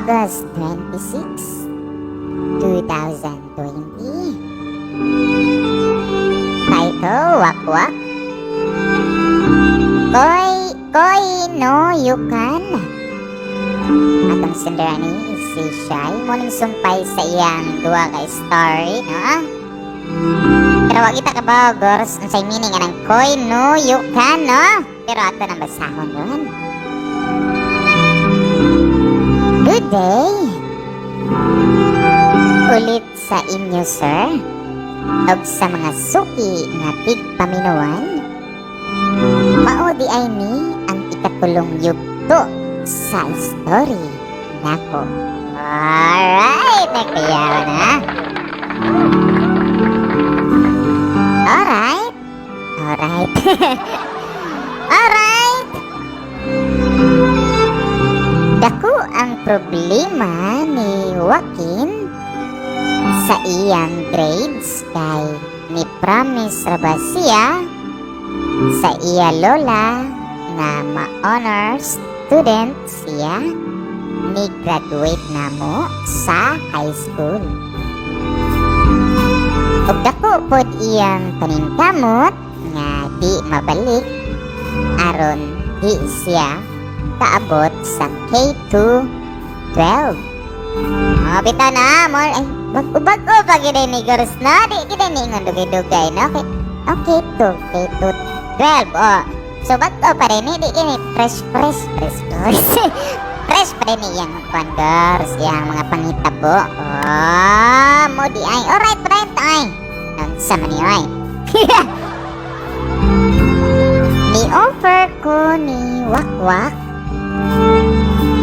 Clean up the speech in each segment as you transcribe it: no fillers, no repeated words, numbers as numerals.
August 26, 2020. Title, Wakwak. Koy no yukan. Atong sinderani si Shai muning sumpay sa iyang duwa ka story, no? Pero wag kita kabogors unsay meaning nga ng koy no yukan, no? Pero ato nang basahon ron. Good day. Ulit sa inyo, sir. Og sa mga suki nga tigpaminuan. Mao di ay ni ang ikatulong yugto sa story nako. Alright, nagkayaw na. Alright. Alright. Dako ang problema ni Joaquin sa iyang grades kay ni promise ra ba siya sa iya lola na ma-honors student siya ni graduate na mo sa high school. Ug dako pod iyang paningkamot nga di mabalik aron di siya kaabot sa K-12. Bitaw na mo ay bag-o pag ni girls na di kita ni ngon dugay-dugay no. Okay, K-12. So bag-o pa rin di kini fresh pa rin yang kwan girls yang mga pangitabo. Mo di ay alright ay nang sama ni ay. Ni offer ko ni Wakwak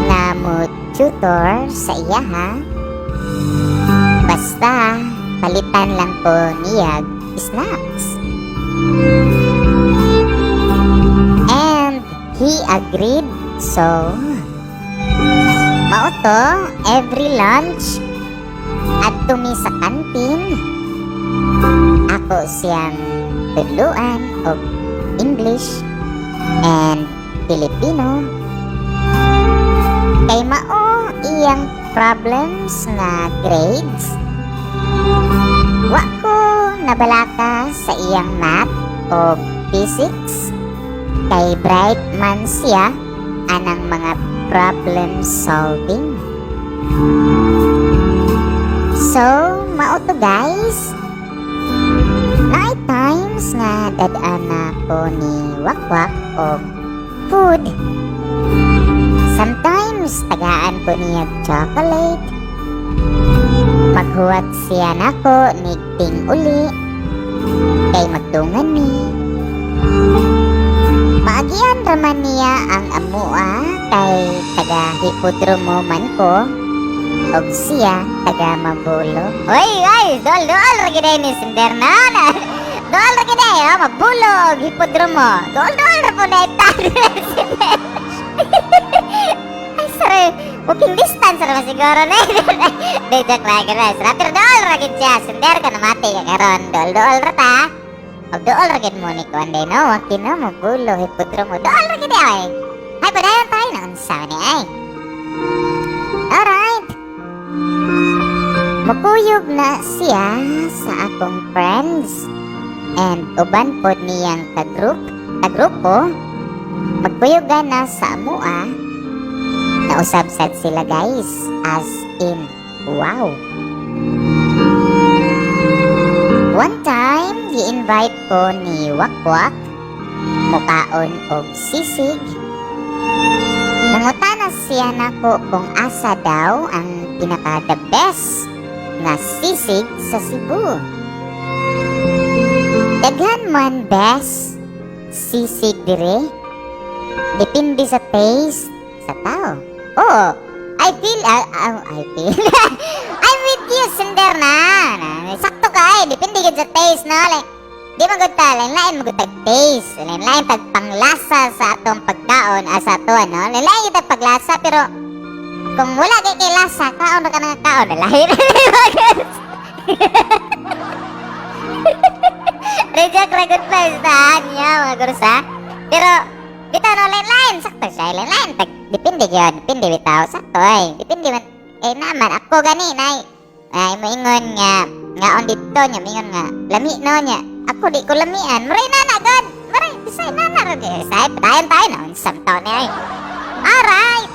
na mo tutor sa iya ha. Basta palitan lang po niya snacks. And he agreed. So mao to every lunch adto mi sa kantin. Ako siyang tudluan og English and Filipino. Kay mao iyang problems na grades. Wa ko nabalaka sa iyang math o physics. Kay bright man siya anang mga problem solving. So, mao to guys. Night times nga dadaan na po ni Wakwak og food. Sometimes tagaan ko niya chocolate. Maghuwat siya nako nigting uli. Kay magdungan ni. Maagian raman niya ang amua kay taga hipodromo man ko. Og siya taga Mabulo. Oy, dol ra gid ni Sinderna. Dol ra gid Mabulo og hipodromo. Dol ra po na ay, sorry. Walking distance ra siguro na. Dejak lagi guys. Rapir dol ra gid siya. Sinder ka na mati ka karon. Dol ra ta. Og dol ra gid mo ni ko anday no. Wakin no Mabulo hipodromo. Dol ra gid ay. Ay, padayon tayo na unsa ni ay. Alright. Makuyog na siya sa akong friends and uban pod niyang kagrupo. Magpuyogan na sa amua. Nausab sad sila guys. As in, wow. One time, i-invite ko ni Wakwak mukaon og sisig. Nangutana siya nako kung asa daw ang pinaka the best nga sisig sa Cebu. Daghan man best sisig dire. Depende sa taste sa tao. Oh, I feel I'm with you, Sinderna. Sakto ka depende gid sa taste no. Like, di magud ta lain magud tag taste, lain tag panglasa sa atong pagkaon asa to no. Lain gid tag paglasa pero kung wala kay lasa, kaon ka nga kaon lain. Reject record place na niya mga gurusa. Pero bitaw no lain-lain sakto siya lain-lain tag depende gyud bitaw sakto ay depende man Kay naman ako gani nay. Ay moingon nga on dito nya moingon nga lami no nya. Ako di ko lamian. Maray na god. Maray bisay na ra di. Say padayon tayo na unsam taon ni ay. Alright.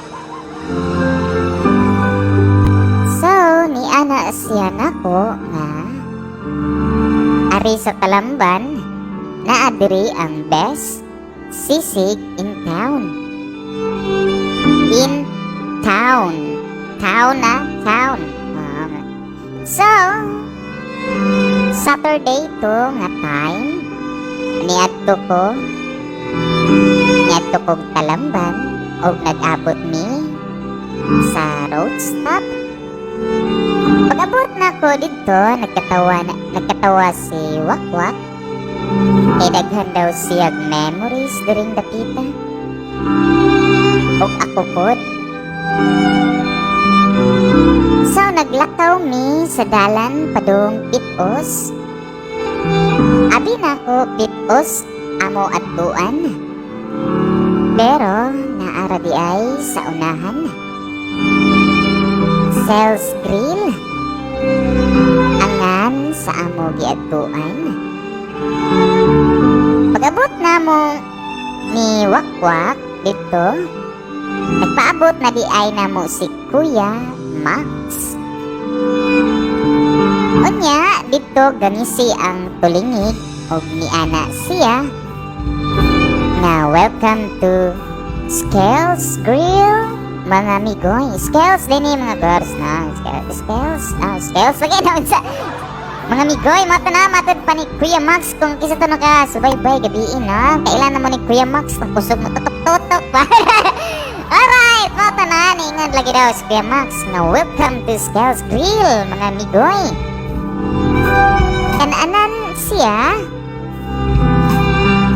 So ni ana siya nako nga ari sa Talamban naa diri ang best sisig in town. In town. Town na town. So, Saturday to nga time niadto ko Talamban og nag-abot mi sa road stop. Pag-abot na ko dito, nagkatawa si Wakwak. Kay daghan daw siyag memories during dakita. Og ako pod. So naglakaw mi sa dalan padung Pitos. Abi na ko Pitos amo adtuan. Pero naara di ay sa unahan. Sales Grill angan sa amo giadtuan. Pag-abot na mo ni Wakwak dito, nagpaabot na di ay na mo si Kuya Max. Unya dito ganisi ang tulingig og niana siya na welcome to Scales Grill mga amigoy. Scales din ni mga girls na Scales lagi na sa mga amigoy. Matod pa ni Kuya Max kung kisa to naka subaybay gabiin na kailan naman ni Kuya Max ng kusog mo tutok pa. Alright, mata na ingat lagi daw si Kuya Max na welcome to Scales Grill mga amigoy. Kananan siya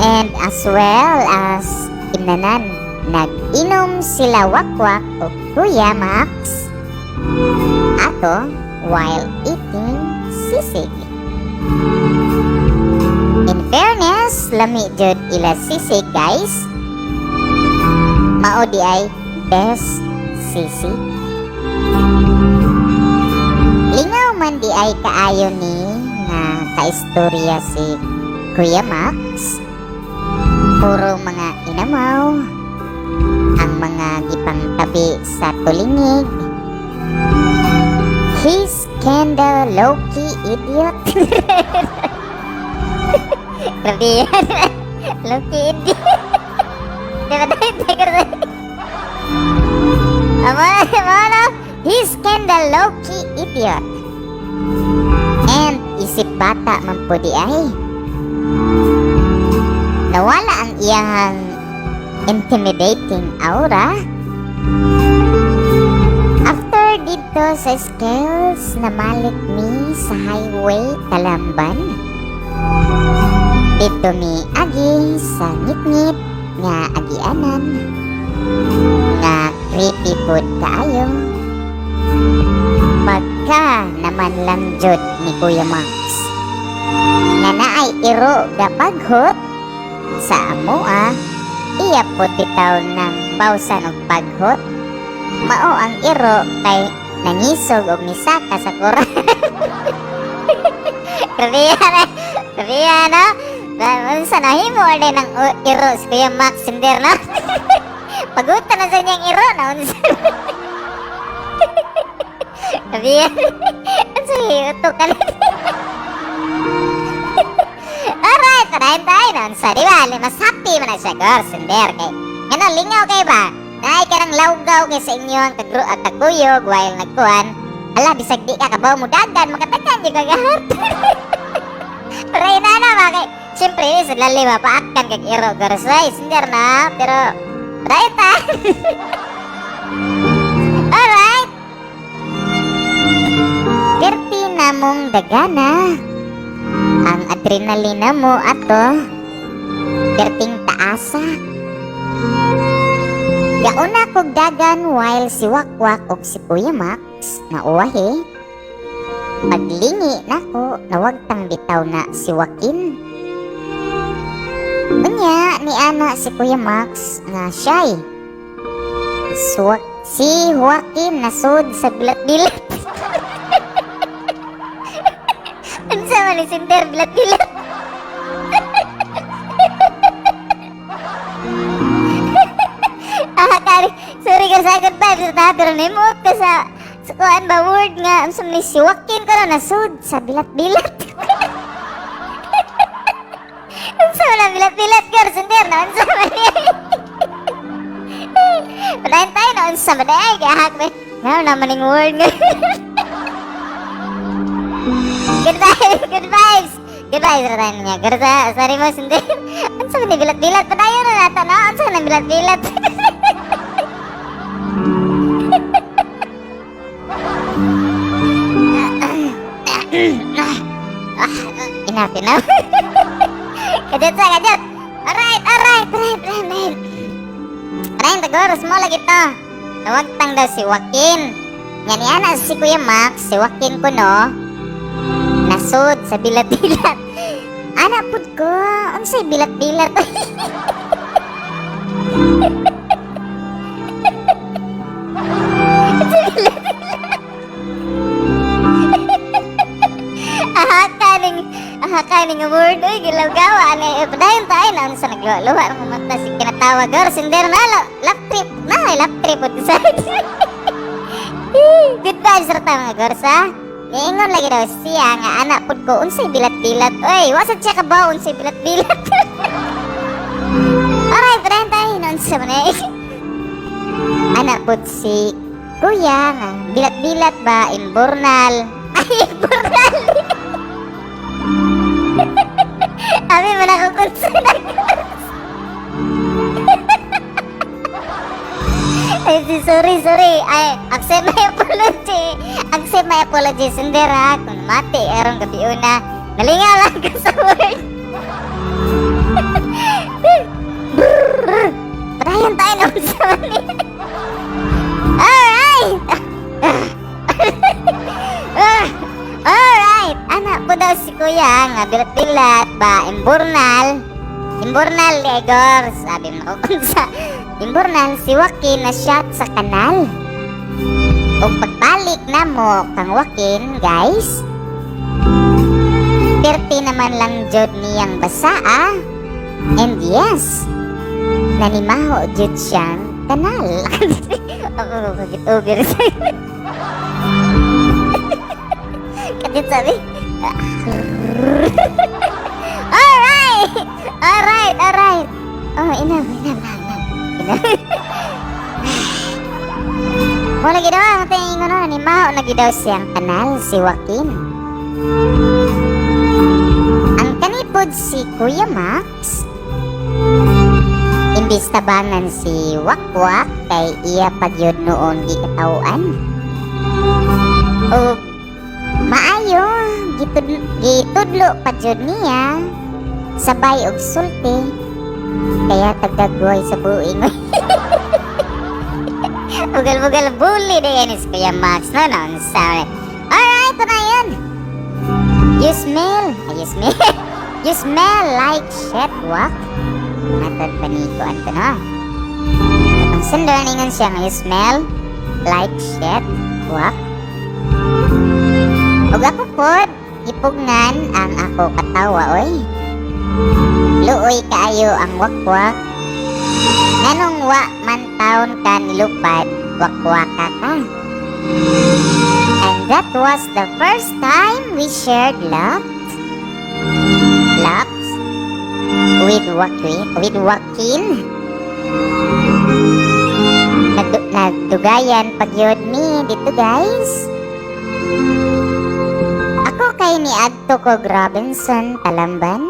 and as well as inanan nag-inom sila Wakwak o Kuya Max ato while eating sisig. In fairness, lami jud ila sisig guys. Mao di ay best sisig. Lingaw man di ay kaayo ni nga kaistorya si Kuya Max. Puro mga inamaw ang mga gipangtabi sa tulingig. He's kinda low-key idiot. Grabe yan. Low-key idiot. Diba tayo? Ano? He's kinda low-key idiot. And isip bata man po di ay. Nawala ang iyang intimidating aura. After dito sa Scales, namalik mi sa highway Talamban. Dito mi agi sa ngit-ngit nga agianan nga creepy food kaayo. Pagka naman lang jud ni Kuya Max nga naay iro gapaghot sa amoa, iya po bitaw ng bawsan og paghot. Mao ang iro kay nangisog og nisaka sa kuran. Grabe yan, no? Unsa nahimo order ng iro si Kuya Max Sinder, no? Pagutan na sa niyang iro na unsa. Grabe yan. Unsa ito ka lang. Alright, padayon tayo na unsa, di ba? Mas happy man na siya, girl, Sinder. Kay, ano, lingaw kayo ba? Naay ka ng lawgaw kay sa inyo ang kaguyog while nagkuhan. Ala, bisag di ka kabaw mo dagan, makatagan di ka gahat. Pero yun na bakit? Siyempre, sa lali mapaakan kag iro, garasay, Sinder na. Pero, padayon tayo. Alright. Perti na mong dagana. Ang adrenalina mo ato perting taasa. Gauna kog dagan while si Wakwak og si Kuya Max na uwahe. Paglingi nako nawagtang bitaw na si Joaquin. Unya ni ana si Kuya Max nga siya'y Si Joaquin nasud sa bilat-bilat. Unsa man ni Sinder bilat-bilat? Kari, sorry ka sa good vibes sa pero nimot ka sa kuan ba word nga unsa man ni si Joaquin ka na nasud sa bilat-bilat. Unsa man bilat-bilat ka Sinder na unsa man ni? Padayon tayo na unsa man ay gahak ba? Nga naman ning word nga. Good vibes, good vibes. Good vibes ra tayo niya. Garza, sorry mo Sinder. Unsa man ni bilat-bilat? Padayon na nato na unsa man bilat-bilat? Enough. Kadot. Alright. Parayin, tagoros mo lagi to. Nawagtang daw si Joaquin. Yan yan si Kuya Max, si Joaquin ko no. Nasud sa bilat-bilat. Anak pud ko, unsay bilat-bilat? Ahakaning word oy gilaw-gawa ani padayon tayo na unsa nagluwa ang kumanta si kinatawag or Sinder na lap trip pud sa. Good vibes ra ta mga gorsa. Niingon lagi daw siya nga anak pud ko unsay bilat-bilat oy wasad siya kabaw unsay bilat-bilat. Alright padayon tayo na unsa man anak pud si kuya nga bilat-bilat ba imburnal ay imburnal. Abi man ako konsunan. Ay, sorry. Ay, accept my apology. Sinder ha. Kung mati, erong gabi una. Nalingalan ka sa word. Padayon tayo na sa mani. Alright. Anak ko daw si kuya nga bilat-bilat ba imburnal Legor sabi mo kung sa imburnal si Joaquin na shot sa kanal o pagbalik na mo kang Joaquin guys 30 naman lang jud niyang basa and yes nanimaho jud siyang kanal. Ako kagit-over kadit sabi. Alright. Oh, enough. Wala gid daw ang tingin no ni mao lagi daw siyang kanal si Joaquin. Ang kanipod si Kuya Max imbis tabangan si Wakwak kay iya pagyud noon gikatawan. O maayo gitudlo pa jud niya sabay og sulti kaya tagagoy sa buing. Bugal bully din is Kuya Max no sorry. Alright na yan. You smell like shit Wak. Natad pa ni ko anto no. Ang Sinder ningon siya nga you smell like shit Wak. Ug ako pod ipugnan ang ako katawa oy. Luoy kaayo ang wakwak. Nganong wa man taon ka nilupad wakwaka ka. And that was the first time we shared laps with Joaquin. Nagdugayan pagyod mi dito guys. Ako kay ni adto ko Robinson Talamban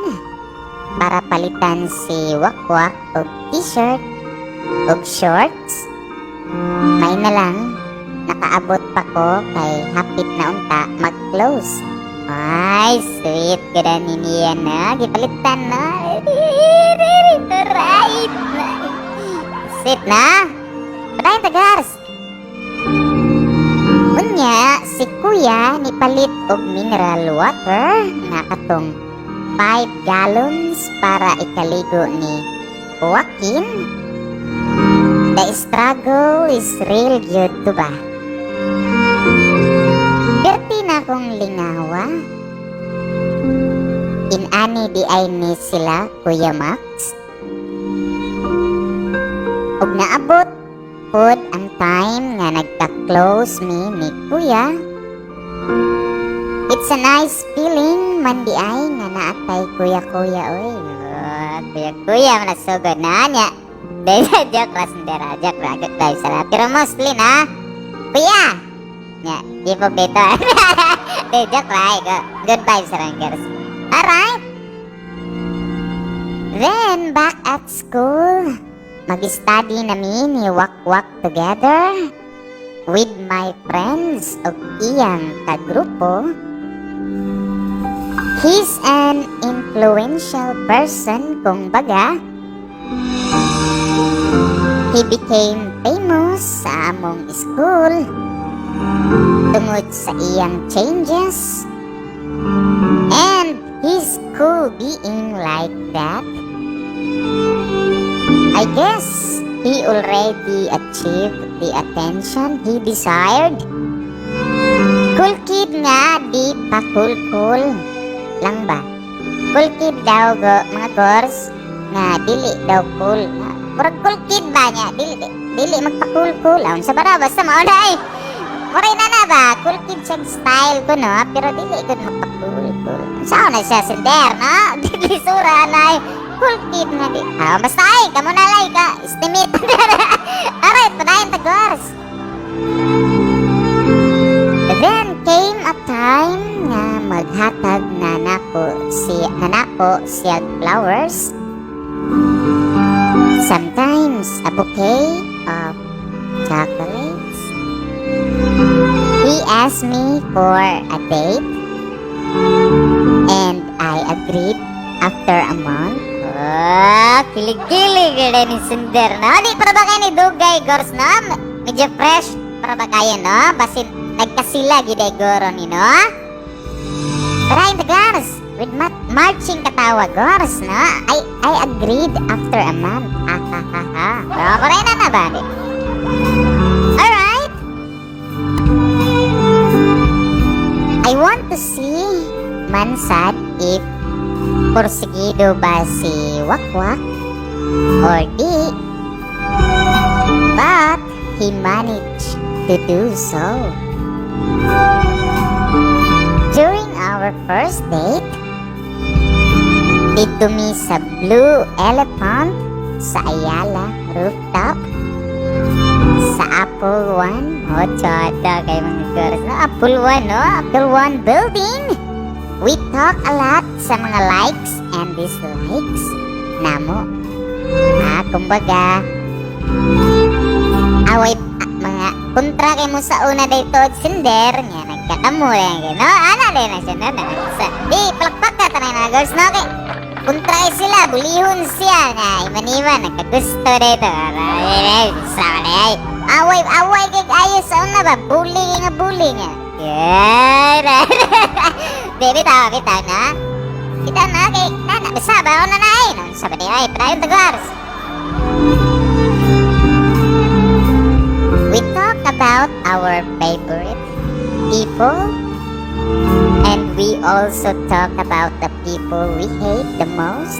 para palitan si Wakwak og t-shirt og shorts. May na lang nakaabot pa ko kay hapit na unta mag-close. Ay, sweet ganda niya na gipalitan na. Right. Sweet na. Padayon tagars. Unya, si Kuya nipalit og mineral water nga katong 5 gallons para ikaligo ni Joaquin. The struggle is real good to ba? Perti na kong lingawa. Inani di ay ni sila Kuya Max. Ug naabot pod ang time nga nagka-close me ni Kuya. It's a nice feeling man di ay nga naatay kuya-kuya oy. Kuya-kuya manasugod na niya. Joke lang sendera, joke lang, good vibes sarap. Pero mostly na, kuya! Nya, di po dito. Joke lang, good vibes sarap girls. Alright! Then, back at school, mag-study namin ni Wak-Wak together with my friends o iyang kagrupo. He's an influential person kung baga. He became famous sa among school tungod sa iyang changes and his cool being like that. I guess he already achieved the attention he desired. Cool kid nga, di pa cool lang ba? Cool kid daw go, mga gors nga dili daw cool. Murag cool kid ba niya? Dili magpa-cool. Sa bara, basta maunay. Muray na ba? Cool kid siyang style ko, no? Pero dili ko magpa-cool. Saan na siya, sinder, no? Dili sura na cool kid nga di. Basta ay, kamo na lay ka. Estimate. Alright, panayin tagors. Then came a time nga maghatag na nako siya flowers. Sometimes a bouquet of chocolates. He asked me for a date and I agreed after a month. Oh, kilig-kilig na ni Sunder, no? Di para ba kayo ni Dugay, Gors, no? Medyo fresh para ba kayo, no? Basin nagkasila giday goro ni, no? Tara the Gors, with marching katawa, Gors, no? I agreed after a month. Pero na ba? Alright. I want to see Mansad if porsigido ba si Wak-Wak or di. But he managed to do so. During our first date, dito mi sa Blue Elephant sa Ayala rooftop sa Apple 1. Oh, chata kay mga girls, no? Apple 1, no? Apple 1 building. We talk a lot sa mga likes and dislikes namo. Kumbaga, away mga kontra kay mo sa una dayto sinder nga nagkatamo lang, no? Ana din na siya, no? Di palakpak ka tanay na girls, no? Okay. Kontra sila, bulihon siya nga iman-iman, nagkagusto dito. Away kay ayos sa una ba? Bully nga. Yeah. Bitaw na. Bitaw na kay nana, bisaba ako na ay. Sabi niya ay, padayon tagars. We talk about our favorite people. And we also talk about the people we hate the most.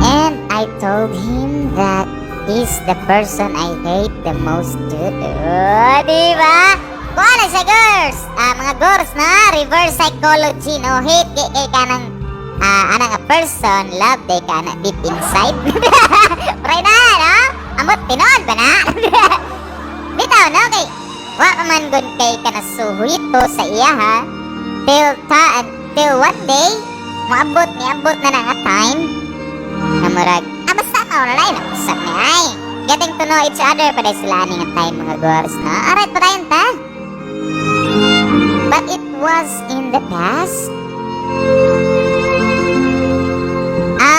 And I told him that he's the person I hate the most too. Diba? Kuha na siya, girls! Mga girls na, reverse psychology, no? Hate kay ka ng anang person, love kay ka na deep inside. Pray na, no? Amot, pinod ba na? Bitaw, no? Kay wa pa man gun kay kanasuhito sa iya, ha? Till one day, maabot na nga time na murag, basta online, usap na ay. Getting to know each other pa dahil sila nga time, mga girls, no? Alright, patayin ta. But it was in the past.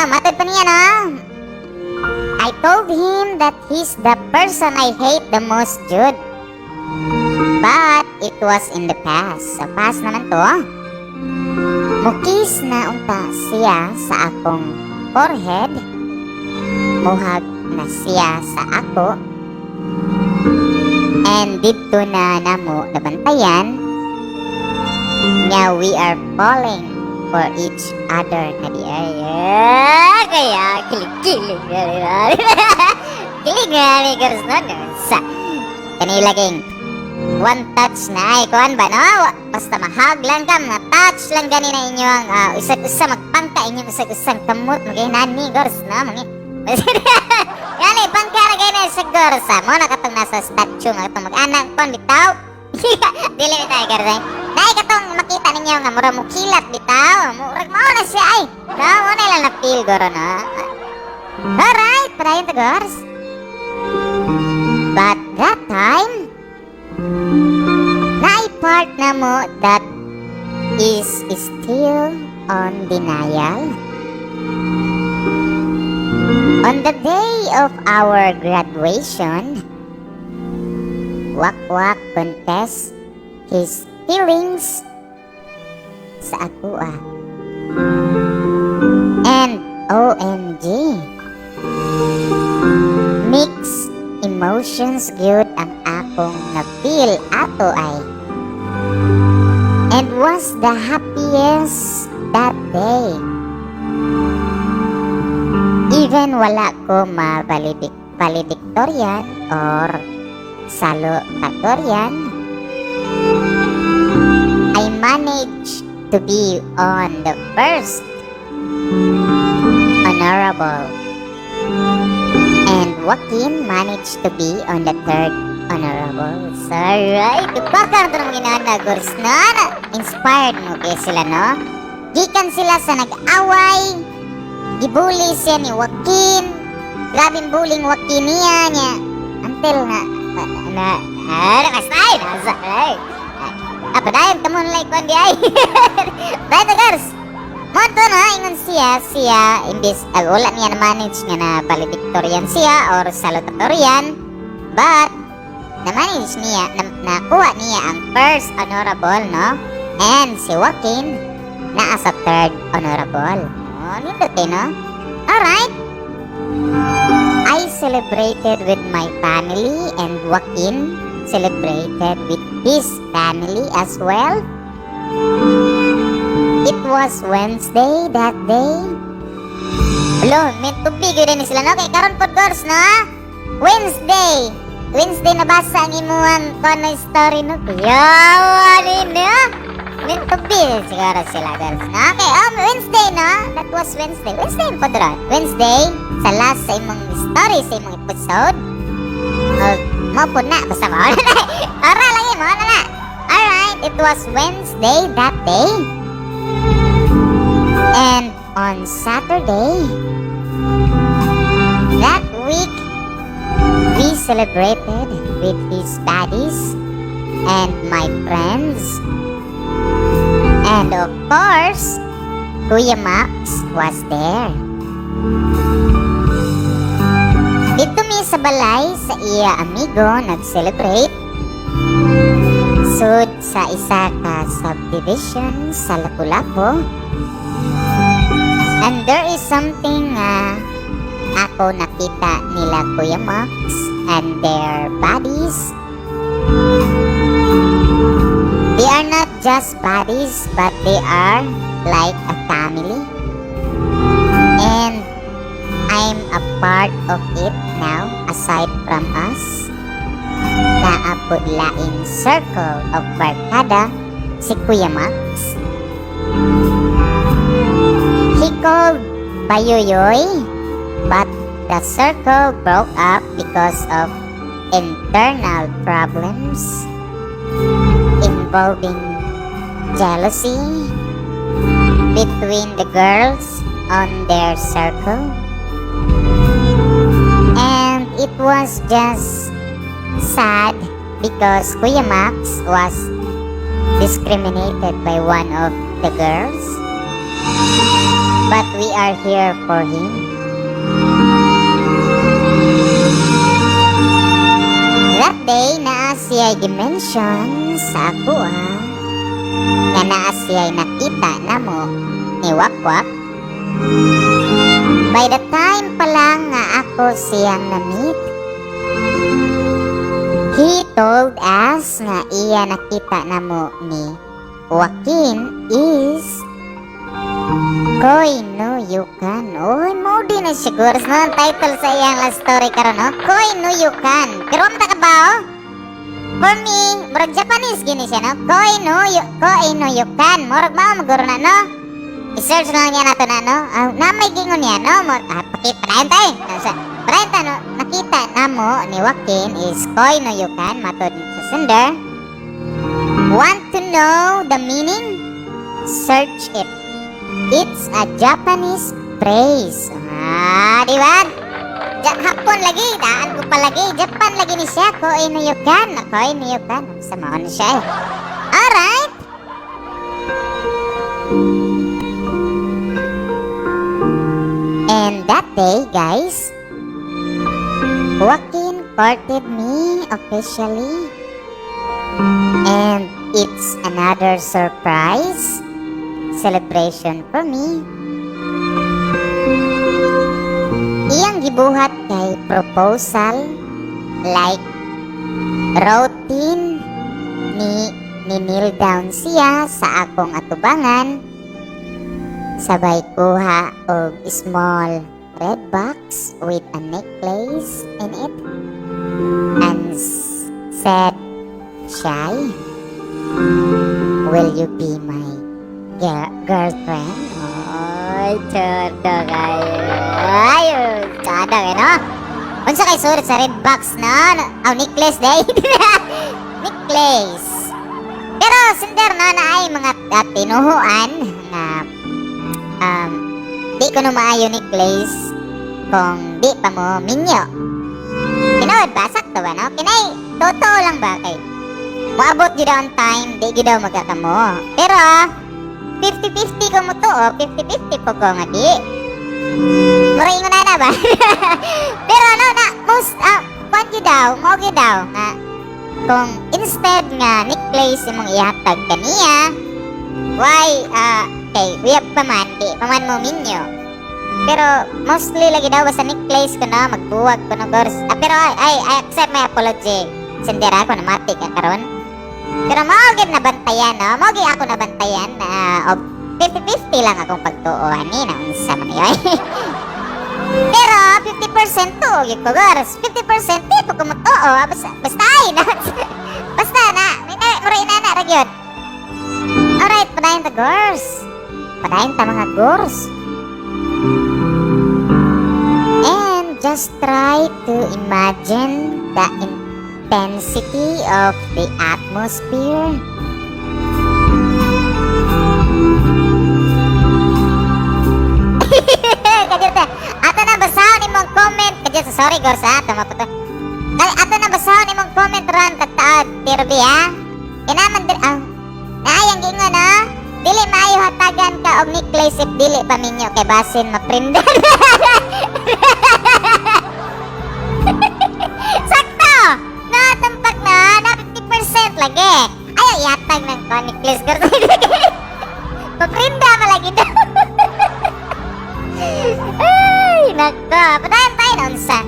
Matod pa niya, no? I told him that he's the person I hate the most, Jude. But it was in the past. Sa past naman to. Mukis na unta siya sa akong forehead. Muhag na siya sa ako. And dito na namo nabantayan nga we are falling for each other na di ay. Kaya kilig-kilig na kilig nga ni girls no? Sa kanilaging one touch na ay kuhan ba no? Basta mahag lang ka, touch lang gani na inyo ang usag-usa magpangka inyong usag-usang kamot magahinan ni girls no? Yani pangka na gani sa girls mo na katong nasa statue nga katong mag-anak kon bitaw. Dili tayo girls ay. Nay katong makita ninyo nga mura mo kilat bitaw. Murag mao na siya ay. No, mo na lang na feel goro no. Alright, padayon to girls. But that time, part na mo that is still on denial. On the day of our graduation, Wakwak confessed his feelings sa ako and OMG, mixed emotions good ang akong na-feel ato ay. And was the happiest that day. Even wala ko valedictorian or salutatorian, I managed to be on the first honorable, and Joaquin managed to be on the third honorable. So, right, dupakang ito ng ginana, girls na inspired mo kayo sila, no? Gikan sila sa nag-away, gibuli siya ni Joaquin, grabing buling Joaquin niya, until nakastay, nasa, right? Padayon, tamon like one di ay. Right, girls? Monto na, ingon siya, imbis, wala niya na-manage nga na valedictorian siya or salutatorian, but na-manage niya, nakuha niya ang first honorable, no? And si Joaquin na sa third honorable. Oh, nindot no? Alright. I celebrated with my family and Joaquin celebrated with his family as well. It was Wednesday that day. Hello, may tubig yun sila, no? Kaya karon po, girls, no? Wednesday nabasa ang imuhang kono story, no? Yawa rin, no? May tubig siguro sila, girls, no? Okay, Wednesday, no? That was Wednesday. Wednesday po doon. Wednesday, sa last sa imong story, sa imong episode. Mo po na, basta mo. Aral lang yun, mo na. Alright, it was Wednesday that day. And on Saturday, that week, we celebrated with his buddies and my friends. And of course, Kuya Max was there. Dito mi sa balay sa iya amigo nag-celebrate sud sa isa ka subdivision sa Lapu-Lapu. And there is something ako nakita nila Kuya Max and their buddies. They are not just buddies, but they are like a family. And I'm a part of it now, aside from us. Naapod laing circle of barkada si Kuya Max. He called Bayuyoy, but the circle broke up because of internal problems involving jealousy between the girls on their circle. And it was just sad because Kuya Max was discriminated by one of the girls. But we are here for him. That day, naa siya'y dimension sa ako nga naa siya'y nakita na mo ni Wakwak. By the time pa lang nga ako siyang na-meet, he told us nga iya nakita na mo ni Joaquin is Koinuyukan. Oy, mo din na siguro no title sa iyang last story karon no. Koinuyukan. Pero mo ta ka ba oh? For me, murag Japanese gini siya no. Koinuyukan. Murag mao maguro na no. I-search na niya nato na no. Na may gingon niya no. Pakita tayo. Parenta no, nakita na mo ni Joaquin is Koinuyukan matod sa sender. Want to know the meaning? Search it. It's a Japanese phrase. Di ba? Hapon lagi, daan ko pa lagi. Japan lagi ni siya. Koinuyukan. Koinuyukan. Sa maon siya eh. Alright. And that day, guys, Joaquin courted me officially. And it's another surprise celebration for me. Iyang gibuhat kay proposal like routine ni kneel down siya sa akong atubangan, sabay kuha og small red box with a necklace in it and said, "Shai, will you be my girlfriend?" Ay, todo kayo. Ay, todo kayo, no? Unsa kay sulit sa red box, no? Necklace, day. Necklace. Pero, sinder, no, na ay mga tinuhuan na di ko na maayo necklace kung di pa mo minyo. Tinood ba? Sakto ba, no? Kinay, totoo lang ba kay maabot yun daw ang time, di yun daw magkakamo. Pero, 50-50 ko mo to, 50-50 po ko nga di. Muraingon na ba? Pero ano na, most, what yun daw, mo yun daw, nga, kung instead nga necklace imong ihatag kaniya, why, okay, uyab pa man, di pa man mo minyo. Pero, mostly lagi daw, basta necklace ko na, magbuwag ko na gors. Pero, I accept my apology. Sindira ko na mati ka karon. Pero maugid na bantayan, no? Maugid ako na bantayan na 50-50 lang akong pagtuuhan ni na unsa man yun. Pero 50% to, yun ko gors. 50% di po kumutuo. Basta ay na. Basta na. Muray na ragyod. Alright, padayon ta gors. Padayon ta mga gors. And just try to imagine the intensity of the atmosphere. Ato na basahon imong comment kadyo sa sorry gors ha tama po to. Ato na basahon imong comment ron kataod tirbi ha. Inaman dir naayang gingon ha. Dili maayo hatagan ka og necklace if dili pa minyo kay basin maprindan. Tampak na 50% lagi. Ayaw ihatag ng necklace ko. Paprinda malagi daw. Ay, nako. Patayan tayo na unsa.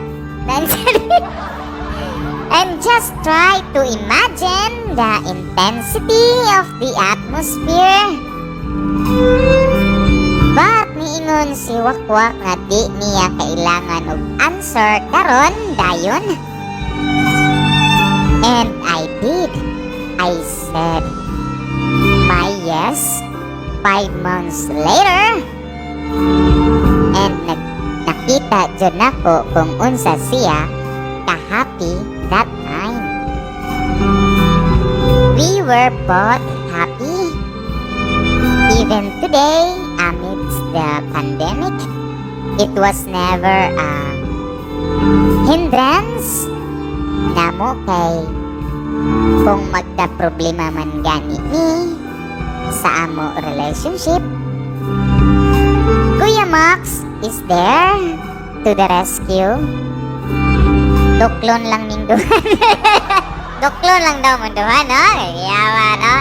And just try to imagine the intensity of the atmosphere. But niingon si Wakwak nga di niya kailangan og answer karon dayon. And I did. I said my yes 5 months later. And nakita dyan ako kung unsa siya ka-happy that time. We were both happy. Even today, amidst the pandemic, it was never a hindrance namo kay kung magka-problema man gani ni sa amo relationship. Kuya Max is there to the rescue. Duklon lang minduhan. Duklon lang daw munduhan, no? Yawa, no?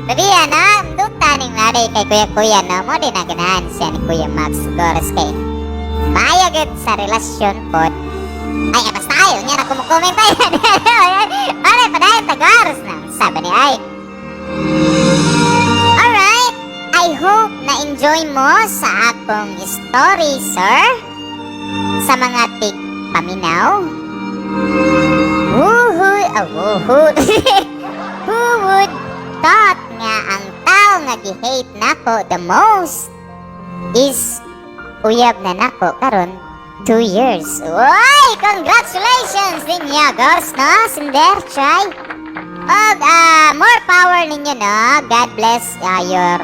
Sabi yan, no? Duta ning naday kay kuya-kuya, no? Mo din na ganahan siya ni Kuya Max. Goras kay maayo gud sa relasyon pod. Ay, basta ayaw niya na kumukomment tayo. Ano, padayon tagaros na. Sabi ni ay. Alright, I hope na-enjoy mo sa akong story, sir. Sa mga tig-paminaw. Who would thought nga ang tao nga gi-hate nako the most is uyab na nako karon 2 years. Uy! Congratulations ninyo, girls, no? Sinder, try. Og, more power ninyo, no? God bless your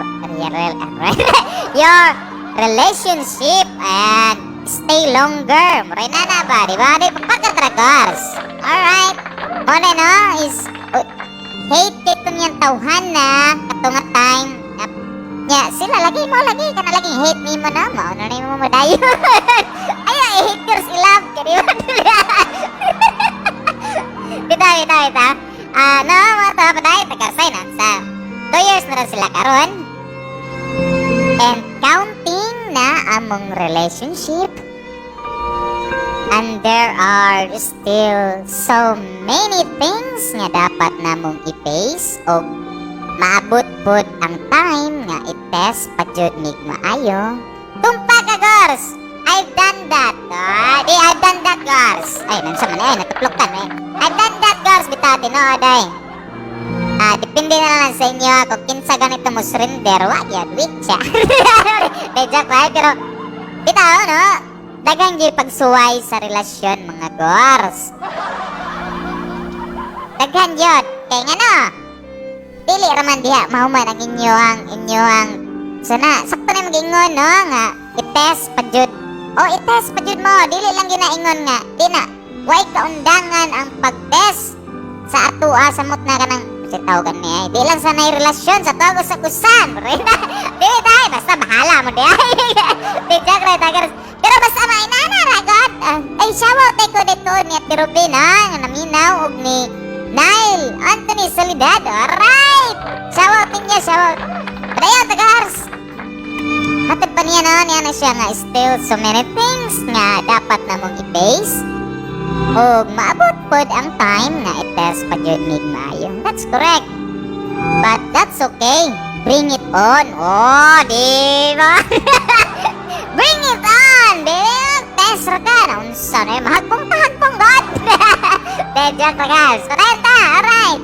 relationship and stay longer. Muray na ba? Diba? Di pagkatra, girls. Alright. Muna, no? Is, hate dito niyang tauhan na katunga time. Ya, sila lagi ka na laging hate ni mo na mo. Ano na mo madayo? Ay, haters ilove ka, di ba? Bita. No, mga padayo, tagarsay na. Sa 2 years na rin sila karon. And counting na among relationship. And there are still so many things nga dapat namong i-face o maabot pod ang time nga i-test pa jud mig maayo. Tumpa ka, girls! I've done that. I've done that, girls. Ay, nansa man ay, natuplok eh. I've done that, girls. Bitati, no, aday. Depende na lang sa inyo kung kinsa ganito mo surrender. Wag yan, weak siya. Joke right? Pero, bitaw, no? Dagang yung pagsuway sa relasyon, mga girls. Daghan yun. Kaya nga, no? Dili raman diha mahuman ang inyong sana sakto na mag-ingon, no, nga i-test pa jud. I-test pa jud mo, dili lang ginaingon nga di na way kaundangan ang pag-test sa atoa samot na kanang si tawgan niya. Di lang sanay relasyon sa tawag sa kusan. Dili tayo basta bahala mo di ay. Di jagre tagars. Pero basta mainana ra god. Ay shawo tay ko dito ni Ate Ruby na naminaw og ni Nile Anthony Solidad. Alright! Shout niya, shout. Padayon, tagars. Hatid pa niya na siya nga still so many things nga dapat namong i-face. O maabot pod ang time nga i-test pa yun mig maayo. That's correct. But that's okay. Bring it on. Diba? Bring it on, babe. Test ra ka. Naunsa na yung mahagpong god. Medyo tagars. Padayon ta, alright.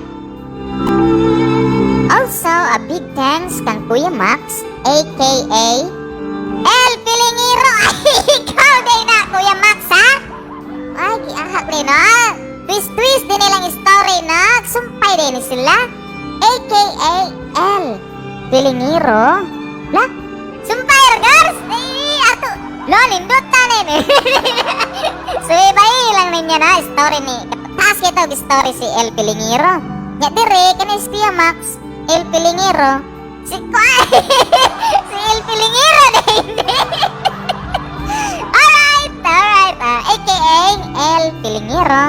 Also, a big thanks kang Kuya Max, a.k.a. El Pilingiro. Ikaw day na, Kuya Max, ha? Ay, kiahak rin, no? Twist din nilang story, no? Sumpay din sila. A.k.a. El Pilingiro. La? Sumpay, girls? Ato. Lo, lindutan eh. So, ibay lang ninyo na story ni... Taas kita ang story si El Pilingiro. Nya dire, kanis Kuya Max. El Pilingiro. Si El Pilingiro na hindi. Alright. A.k.a. El Pilingiro.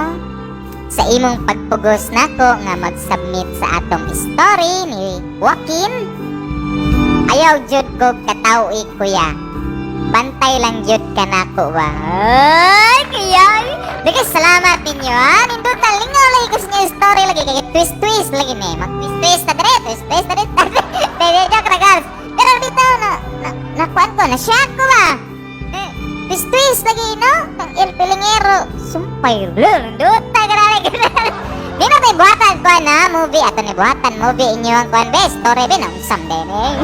Sa imong pagpugos nako nga mag-submit sa atong story ni Joaquin. Ayaw jud ko katawi, kuya. Bantay lang jud ka nako ba? Ay, kuya. Dagay salamat ninyo, ha? Nindutan, lingaw lagi kasi niya story lagi. Kaya twist lagi ni. Mag-twist na dire. Joke na, girls. Pero dito, nakuan ko, na-shock ko ba? Twist lagi, no? Ang El Pilingiro. Sumpay, nindutan, grabe. Di na tayo buhatan ko na movie. Ato ni buhatan movie inyo ang kuan be. Story be, nang someday, eh.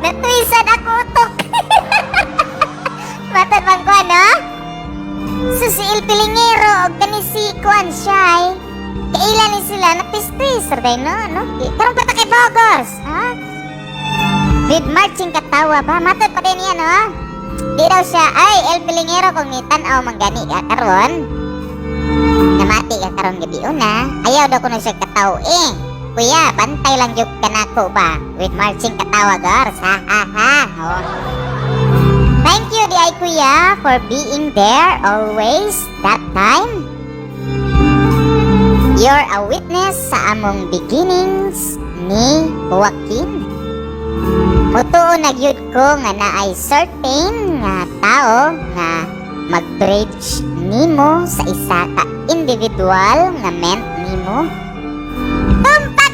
Natwisan ako utok. Matad bang kuan, no? So si El Pilingiro o kani si Kuan Shy kailan ni sila na twist rin, no? Karong pata kay Bogors, ha? With marching katawa ba? Matod pa din yan, no? Di daw siya, ay, El Pilingiro kung nitanaw manggani ka karon namati ka karon gabi una, ayaw daw ko na siya kataw kuya, bantay lang yung kanako ba? With marching katawa, girls, ha? Oh. Thank you, di ay kuya, for being there always that time. You're a witness sa among beginnings ni Joaquin. Mutuo nagyud ko nga naay certain nga tao nga mag-bridge nimo sa isa ka individual nga meant nimo.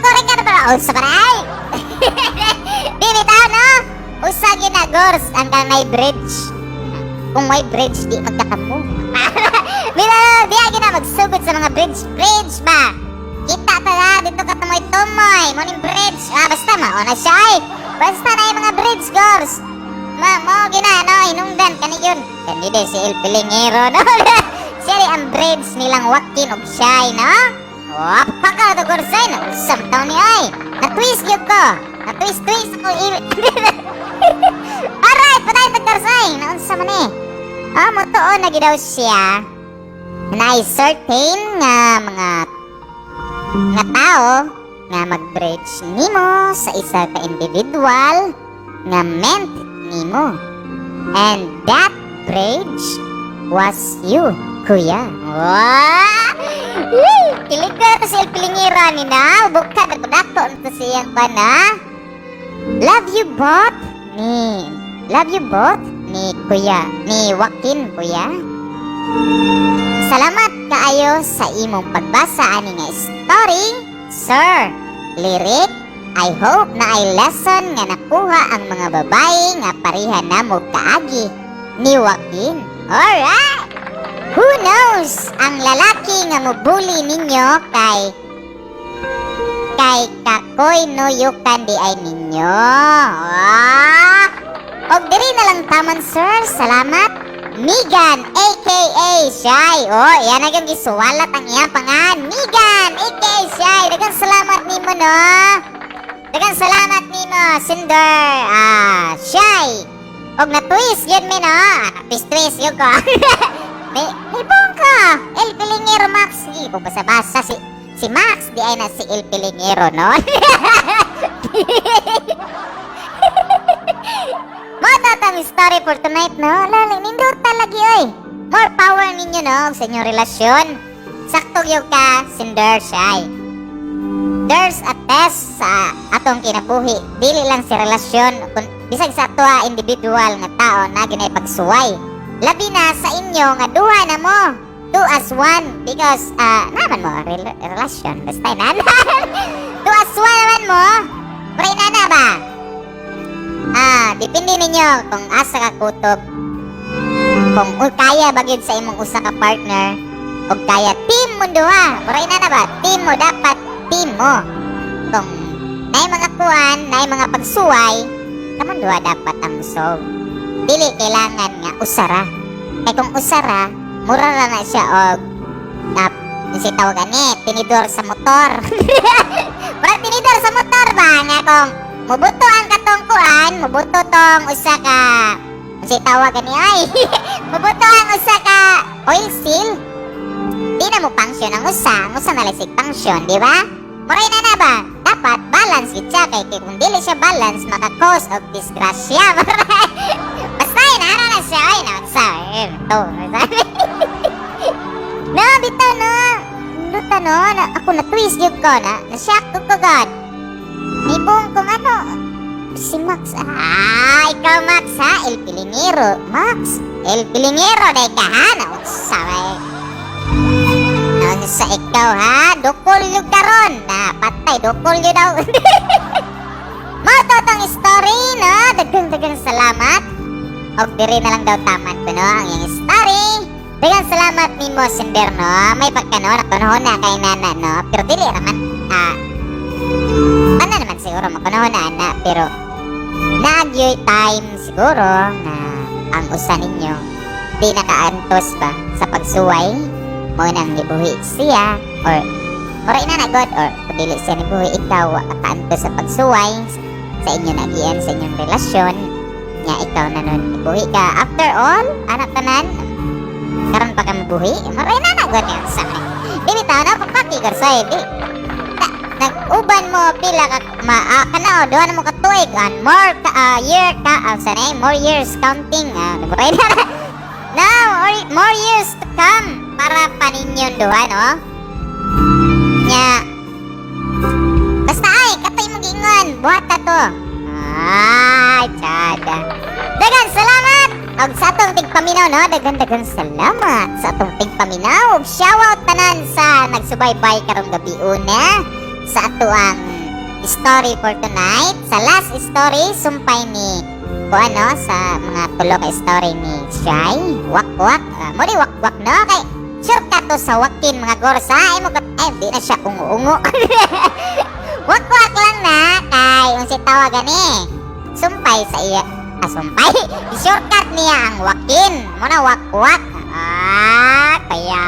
Korek ka na ba? Usa ba na ay? Bibitaw no? Usa ginagors ang kang may bridge. Kung may bridge, di magkakamo. Bibitaw, di agin na magsugod sa mga bridge. Bridge ba? Kita ta dito ka tumoy-tumoy. Morning bridge. Basta mauna siya ay. Basta na yung mga bridge gors. Mo gina, no? Inungdan ka yun. Kanide si El Pilingero, no? Siya ang bridge nilang Joaquin og Shy, no? Wapa ka ito gorsay na usam taon ni ay. Na-twist yun ko. Na-twist ako. Alright, patay ito gorsay. Naunsa man eh. Motoon na gidaw siya na certain nga mga tao nga mag-bridge nimo sa isa ka individual nga meant nimo. And that bridge was you, kuya. Wow! Kilig ka ito si El Pilingero ni na. Bukad ako dako ito siyang pa na. Love you both ni kuya, ni Joaquin, kuya. Salamat kaayo sa imong pagbasa ani nga story, sir. Lyric, I hope na ay lesson nga nakuha ang mga babae nga pareha na mo kaagi ni Joaquin. Alright! Who knows? Ang lalaki nga mubuli ninyo kay kakoy no yukan di ay ninyo. Og diri na lang taman sir. Salamat. Megan aka Shy. Yan na yung gisuwalat ang iyang pangan. Megan aka Shy. Dagang salamat nimo no. Dagang salamat nimo Cinder Shy. Og na-twist yun mi no. Na-twist yun ko. May bong ka. El Pilingero Max. Hindi po basa-basa si Max. Di ay na si El Pilingero no. Matatang story for tonight no. Lali, nindot talagi oy. More power ninyo no sa inyong relasyon. Sakto yung ka Cinder Shy. There's a test sa atong kinabuhi. Dili lang si relasyon. Bisag sa ato individual nga tao na ginay pagsuway. Labi na sa inyo nga duha na mo. 2 as 1 because naman mo relasyon basta na. 2 as 1 naman mo. Pray na ba? Depende ninyo kung asa ka kutob. Kung kaya bagyod sa imong usa ka partner o kaya team mo duha. Pray na ba? Team mo dapat team mo. Kung naay mga kuan, naay mga pagsuway, kaman duha dapat ang solve. Dili kailangan nga usara. Kaya kung usara, mura na siya og si tawagan tinidor sa motor. Para tinidor sa motor ba nga kung mubuto ang katong kuan, mubuto tong usa ka si tawagan ay. Mubuto ang usa ka oil seal. Di na mo function ang usa na lang function, di ba? Muray na ba? Dapat balance gid siya kay kung dili siya balance maka-cause of disgrasya. Basta na siya ay na to. No, bitaw no. Luta no, ako na twist yun ko na-shock ko kagad. Ibong kung ano, si Max. Ikaw Max ha, El Pilingero. Max, El Pilingero day ka ha, nausaway. Sa ikaw ha, dukol yung karon. Patay, dukol yung daw. Matotong story no, dagang salamat. Og diri na lang daw taman ko no, ang iyong story. Dagang salamat ni mo Cinder no, may pagkano, nakunahon na kay nana no, pero dili naman, ano naman siguro makunahon na, pero nagyoy time siguro na ang usa ninyo di nakaantos ba sa pagsuway mo nang gibuhi siya or ina na god or dili siya nibuhi ikaw kaantos sa pagsuway sa inyo nagian sa inyong relasyon nya ikaw na nun ibuhi ka after all anak tanan karon pa ka mabuhi maray na god yan sa akin dili ta na pagpakigor sa di nag-uban mo pila ka kanao duha na mo katuig and more year ka sanay more years counting maray na now more years to come para paninyon duha no nya basta ay katoy mo gingon buhat ka to ay tsada dagan salamat Og sa atong tigpaminaw no, daghan salamat sa atong tigpaminaw. Og shoutout tanan sa nagsubaybay karong gabi una sa atoang story for tonight. Sa last story sumpay ni ano sa mga tulo ka story ni Shy. Wak-wak. Mo di wak-wak no kay shortcut to sa wakin mga gorsa. Ay mo di na siya ungo-ungo. Wak-wak lang na kay unsi tawagan sumpay sa iya. Sumpay. I-shortcut niya ang wakin. Muna wak-wak. Kaya